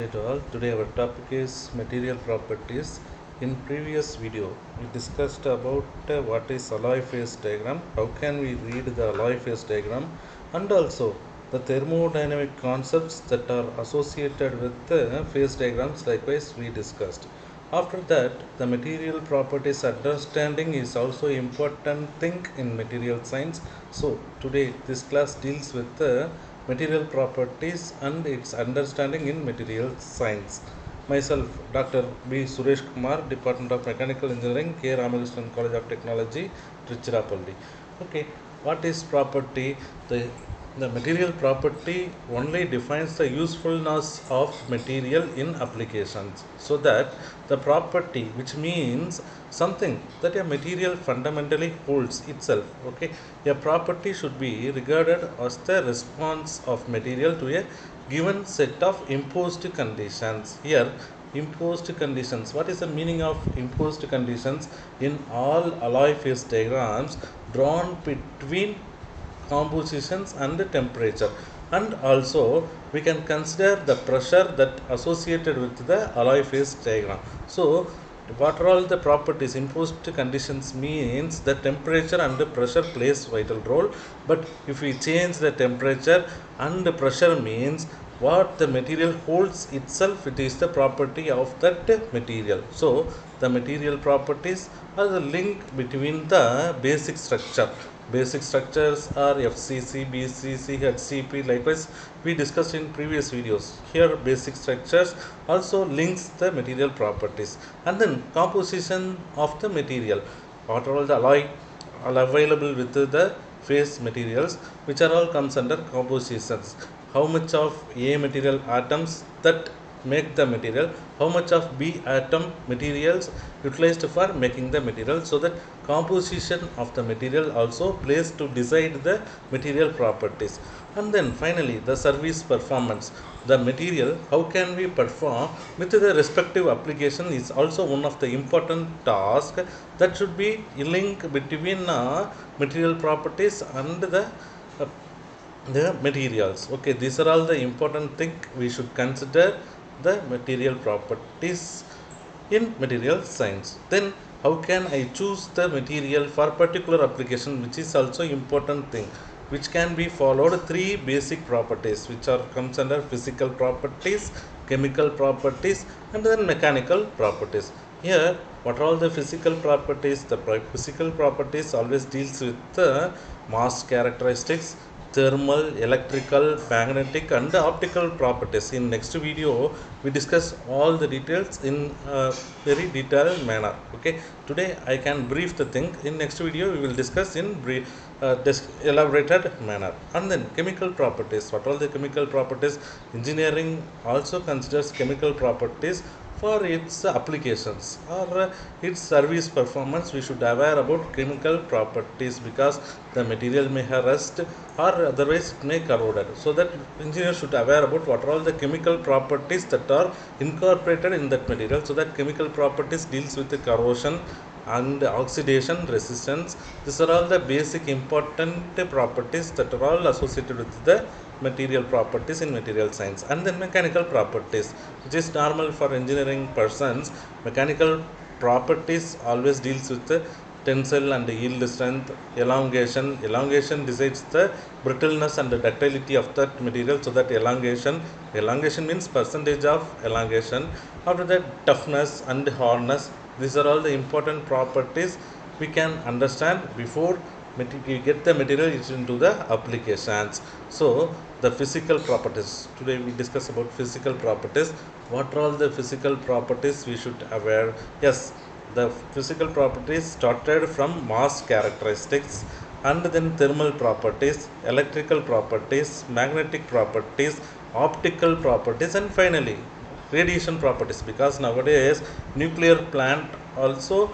Hey to all. Today our topic is material properties. In previous video, we discussed about what is alloy phase diagram, how can we read the alloy phase diagram, and also the thermodynamic concepts that are associated with the phase diagrams. Likewise, we discussed. After that, the material properties understanding is also important thing in material science. So today this class deals with the material properties and its understanding in material science. Myself, Dr. B. Suresh Kumar, Department of Mechanical Engineering, K. Ramakrishnan College of Technology, Trichirappalli. Okay, what is property? The material property only defines the usefulness of material in applications. So that the property, which means something that a material fundamentally holds itself. Okay, a property should be regarded as the response of material to a given set of imposed conditions. Here, imposed conditions. What is the meaning of imposed conditions? In all alloy phase diagrams drawn between compositions and temperature, and also we can consider the pressure that associated with the alloy phase diagram. So what are all the properties? Imposed conditions means the temperature and the pressure plays vital role, but if we change the temperature and the pressure means what the material holds itself, it is the property of that material. So the material properties are the link between the basic structure. Basic structures are FCC, BCC, HCP. Likewise, we discussed in previous videos. Here, basic structures also links the material properties, and then composition of the material. What are all the alloy are available with the phase materials, which are all comes under compositions. How much of A material atoms that make the material, how much of B atom materials utilized for making the material, so that composition of the material also plays to decide the material properties. And then finally the service performance, the material, how can we perform with the respective application, is also one of the important tasks that should be linked between material properties and uh, the materials. Okay, these are all the important thing we should consider the material properties in material science. Then how can I choose the material for particular application, which is also important thing, which can be followed three basic properties, which are comes under physical properties, chemical properties, and then mechanical properties. Here, what are all the physical properties? The physical properties always deals with the mass characteristics, thermal, electrical, magnetic, and optical properties. In next video, we discuss all the details in a very detailed manner. Okay, today I can brief the thing. In next video, we will discuss in brief, elaborated manner. And then chemical properties. What are the chemical properties? Engineering also considers chemical properties for its applications or its service performance. We should aware about chemical properties because the material may have rust or otherwise it may corroded. So that engineers should aware about what are all the chemical properties that are incorporated in that material. So that chemical properties deals with the corrosion and oxidation resistance. These are all the basic important properties that are all associated with the material properties in material science. And then mechanical properties, which is normal for engineering persons. Mechanical properties always deals with the tensile and yield strength, elongation decides the brittleness and the ductility of that material. So that elongation means percentage of elongation. After that, toughness and hardness. These are all the important properties we can understand before we get the material into the applications. So the physical properties, today we discuss about physical properties. What are all the physical properties we should aware? Yes, the physical properties started from mass characteristics, and then thermal properties, electrical properties, magnetic properties, optical properties, and finally radiation properties, because nowadays nuclear plant also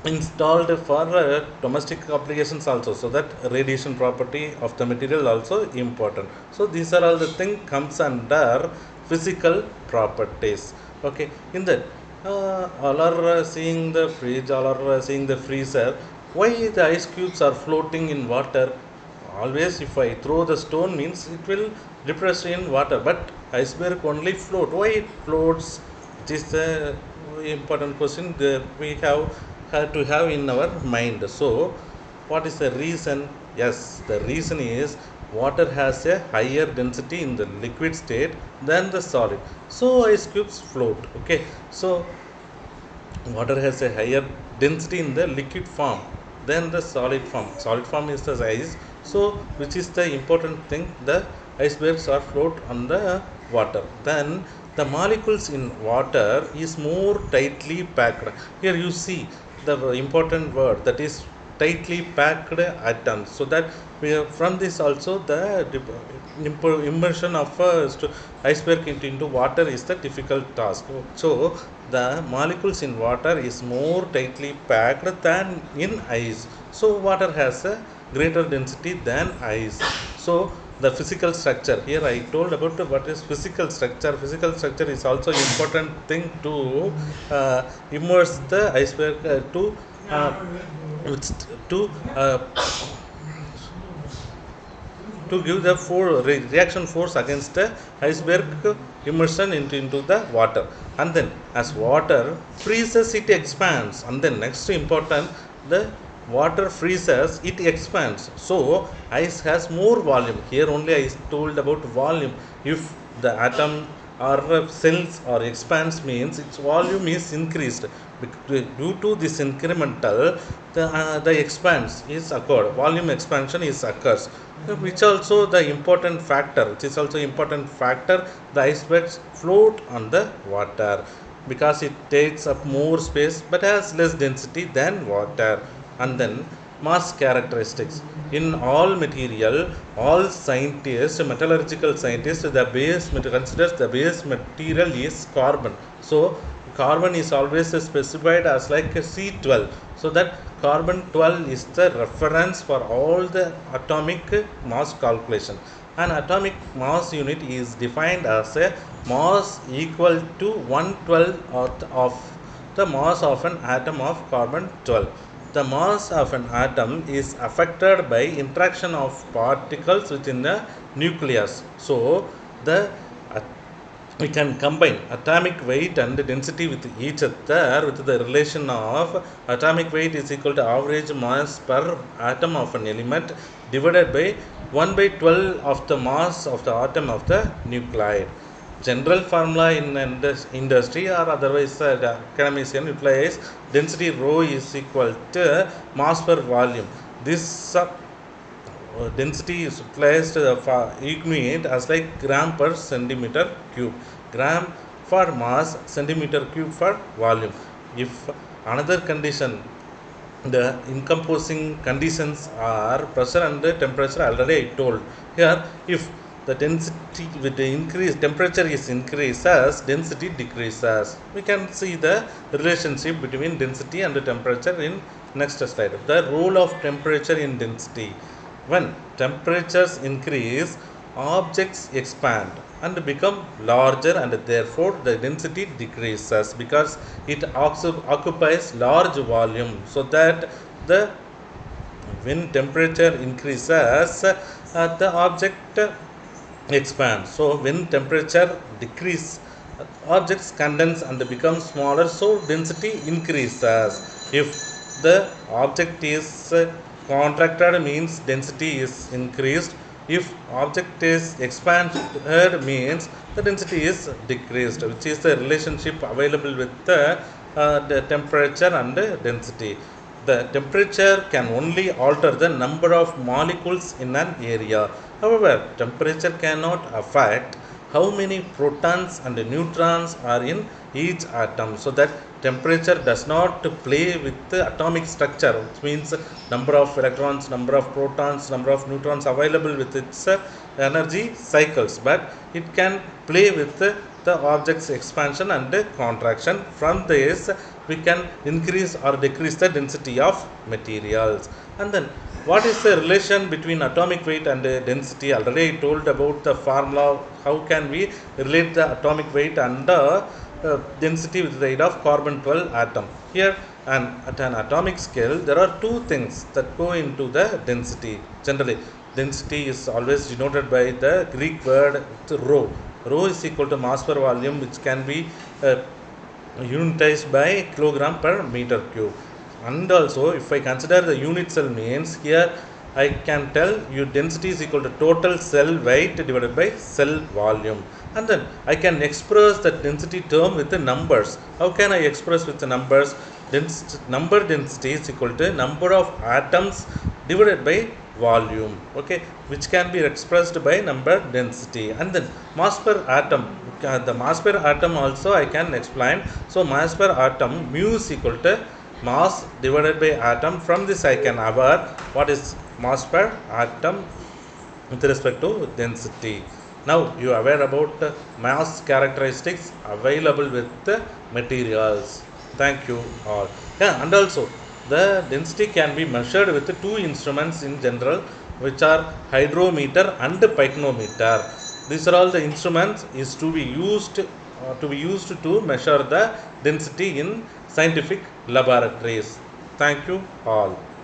installed for domestic applications also, so that radiation property of the material also important. So these are all the thing comes under physical properties. Okay, in that all are seeing the fridge, all are seeing the freezer. Why the ice cubes are floating in water? Always if I throw the stone means it will depress in water, but iceberg only float. Why it floats? It is the important question that we have to have in our mind. So what is the reason? Yes, the reason is water has a higher density in the liquid state than the solid, so ice cubes float. Okay, so water has a higher density in the liquid form than the solid form. Solid form is the ice, so which is the important thing, the icebergs are float on the water. Then the molecules in water is more tightly packed. Here you see the important word, that is tightly packed atoms. So that we have, from this also the immersion of iceberg into water is the difficult task. So the molecules in water is more tightly packed than in ice, so water has a greater density than ice. So the physical structure, here I told about what is physical structure. Physical structure is also important thing to immerse the iceberg uh, to uh, to give the reaction force against the iceberg immersion into the water. And then as water freezes, it expands. And then next important, the water freezes, it expands, so ice has more volume. Here only I told about volume. If the atom or cells or expands, means its volume is increased. Due to this incremental, the expands is occurred, volume expansion is occurs, which also the important factor, which is also important factor, the icebergs float on the water because it takes up more space but has less density than water. And then mass characteristics, in all material, all scientists, metallurgical scientists, the base considers the base material is carbon. So carbon is always specified as like a C12, so that carbon 12 is the reference for all the atomic mass calculation. An atomic mass unit is defined as a mass equal to 1/12 of the mass of an atom of carbon 12. The mass of an atom is affected by interaction of particles within the nucleus. So the we can combine atomic weight and density with each other with the relation of atomic weight is equal to average mass per atom of an element divided by 1/12 of the mass of the atom of the nuclide. General formula in industry or otherwise academician utilize density rho is equal to mass per volume. This density is placed equate as like gram per centimeter cube, gram for mass, centimeter cube for volume. If another condition, the encompassing conditions are pressure and temperature, already I told. Here if the density with the increase temperature is increases, density decreases. We can see the relationship between density and the temperature in next slide. The role of temperature in density: when temperatures increase, objects expand and become larger, and therefore the density decreases because it occupies large volume. So that the when temperature increases, the object expands. So when temperature decrease, objects condense and become smaller, so density increases. If the object is contracted, means density is increased. If object is expanded, means the density is decreased, which is the relationship available with the temperature and the density. The temperature can only alter the number of molecules in an area. However, temperature cannot affect how many protons and neutrons are in each atom. So that temperature does not play with the atomic structure, which means number of electrons, number of protons, number of neutrons available with its energy cycles, but it can play with the object's expansion and contraction. From this we can increase or decrease the density of materials. And then what is the relation between atomic weight and density? Already I told about the formula. How can we relate the atomic weight and the density with the aid of carbon 12 atom? Here, and at an atomic scale, there are two things that go into the density. Generally, density is always denoted by the Greek word rho. Rho is equal to mass per volume, which can be unitized by kilogram per meter cube. And also, if I consider the unit cell means, here I can tell you density is equal to total cell weight divided by cell volume. And then I can express the density term with the numbers. How can I express with the numbers? Number density is equal to number of atoms divided by volume, okay, which can be expressed by number density. And then mass per atom, the mass per atom also I can explain. So mass per atom, mu is equal to mass divided by atom. From this I can aware what is mass per atom with respect to density. Now you are aware about mass characteristics available with the materials. Thank you all. Yeah, and also the density can be measured with two instruments in general, which are hydrometer and pycnometer. These are all the instruments is to be used to measure the density in scientific laboratories. Thank you all.